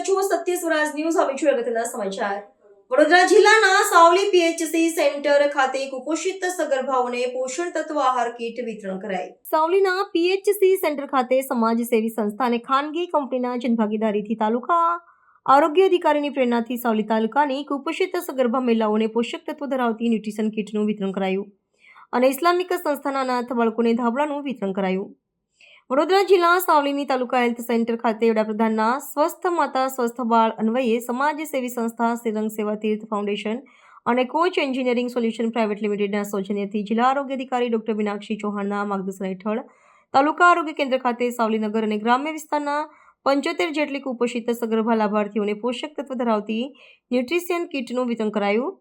રહ્યા છો સત્ય સ્વરાજ ન્યૂઝ. હવે જોઈએ અગત્યના સમાચાર. વડોદરા જિલ્લાના સાવલી પીએચસી સેન્ટર ખાતે કુપોષિત સગર્ભાઓને પોષણ તત્વ આહાર કીટ વિતરણ કરાઈ. સાવલીના પીએચસી સેન્ટર ખાતે સમાજસેવી સંસ્થા અને ખાનગી કંપનીના જનભાગીદારીથી તાલુકા આરોગ્ય અધિકારીની પ્રેરણાથી સાવલી તાલુકાની કુપોષિત સગર્ભા મહિલાઓને પોષક તત્વો ધરાવતી ન્યુટ્રિશન કીટનું વિતરણ કરાયું અને ઇસ્લામિક સંસ્થાના અનાથ બાળકોને ધાબળાનું વિતરણ કરાયું. વડોદરા જિલ્લા સાવલીની તાલુકા હેલ્થ સેન્ટર ખાતે વડાપ્રધાનના સ્વસ્થ માતા સ્વસ્થ બાળ અન્વયે સમાજસેવી સંસ્થા શ્રીરંગ સેવા તીર્થ ફાઉન્ડેશન અને કોચ એન્જિનિયરિંગ સોલ્યુશન પ્રાઇવેટ લિમિટેડના સૌજન્યથી જિલ્લા આરોગ્ય અધિકારી ડોક્ટર મીનાક્ષી ચૌહાણના માર્ગદર્શન હેઠળ તાલુકા આરોગ્ય કેન્દ્ર ખાતે સાવલીનગર અને ગ્રામ્ય વિસ્તારના 75 જેટલી કુપોષિત સગર્ભા લાભાર્થીઓને પોષક તત્વ ધરાવતી ન્યુટ્રિશિયન કીટનું વિતરણ કરાયું.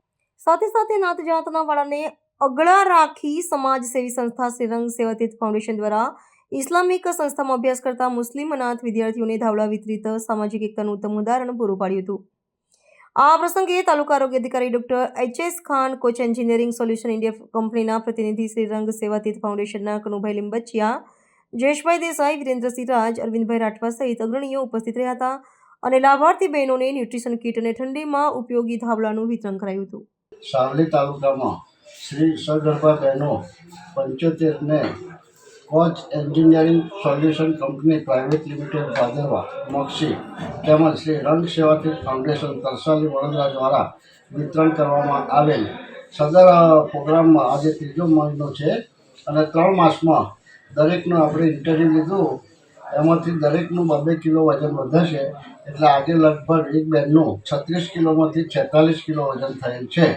સાથે સાથે નાત જાતના વાળાને અગળા રાખી સમાજસેવી સંસ્થા શ્રીરંગ સેવા તીર્થ ફાઉન્ડેશન દ્વારા ઇસ્લામિક સંસ્થામાં અભ્યાસ કરતા મુસ્લિમ અનાથ વિદ્યાર્થીઓને ધાબળા વિતરિત સામાજિક એકતાનું ઉત્તમ ઉદાહરણ પૂરું પાડ્યું હતું. આ પ્રસંગે તાલુકા આરોગ્ય અધિકારી doctor H S. Khan, Koch engineering solution India કંપનીના પ્રતિનિધિ શ્રીરંગ સેવા તીર્થ ફાઉન્ડેશનના કનુભાઈ લીંબચિયા, જયેશભાઈ દેસાઈ, વિરેન્દ્રસિંહ રાજ, અરવિંદભાઈ રાઠવા સહિત અગ્રણીઓ ઉપસ્થિત રહ્યા હતા અને લાભાર્થી બહેનોને ન્યુટ્રિશન કીટ અને ઠંડીમાં ઉપયોગી ધાબળાનું વિતરણ કરાયું હતું. સાવલી તાલુકામાં શ્રી સગર્ભા બહેનો 75 ને coach engineering solution company private limited ભાદરવા મોક્ષી તેમજ શ્રી રંગ સેવાતીર્થ ફાઉન્ડેશન તરસાલી વડોદરા દ્વારા વિતરણ કરવામાં આવેલ સદર પ્રોગ્રામમાં આજે 3જો મહિનો છે અને 3 માસમાં દરેકનું આપણે ઇન્ટરવ્યૂ લીધું. એમાંથી દરેકનું 2 કિલો વજન વધશે. એટલે આજે લગભગ એક બહેનનું 36 કિલોમાંથી 46 કિલો વજન થયેલ છે.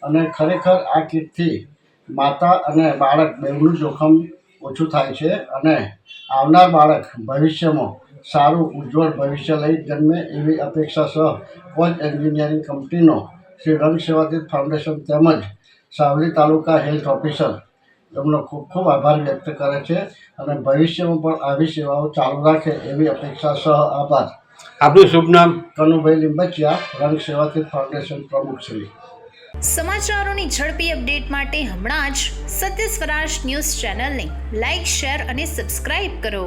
અને ખરેખર આ કીટથી માતા અને બાળક બેવનું જોખમ ઓછું થાય છે અને આવનાર બાળક ભવિષ્યમાં સારું ઉજ્જવળ ભવિષ્ય લઈ જન્મે એવી અપેક્ષા સહ કોચ એન્જિનિયરિંગ કંપનીનો શ્રી રંગ સેવાતીર્થ ફાઉન્ડેશન તેમજ સાવલી તાલુકા હેલ્થ ઓફિસર એમનો ખૂબ ખૂબ આભાર વ્યક્ત કરે છે અને ભવિષ્યમાં પણ આવી સેવાઓ ચાલુ રાખે એવી અપેક્ષા સહ આભાર. આપનું શુભ નામ? કનુભાઈ લીંબચિયા, રંગ સેવાતીર્થ ફાઉન્ડેશન પ્રમુખ શ્રી. સમાચારોની ઝડપી અપડેટ માટે હમણાં જ સત્ય સ્વરાજ ન્યૂઝ ચેનલને લાઇક, શેર અને સબસ્ક્રાઇબ કરો.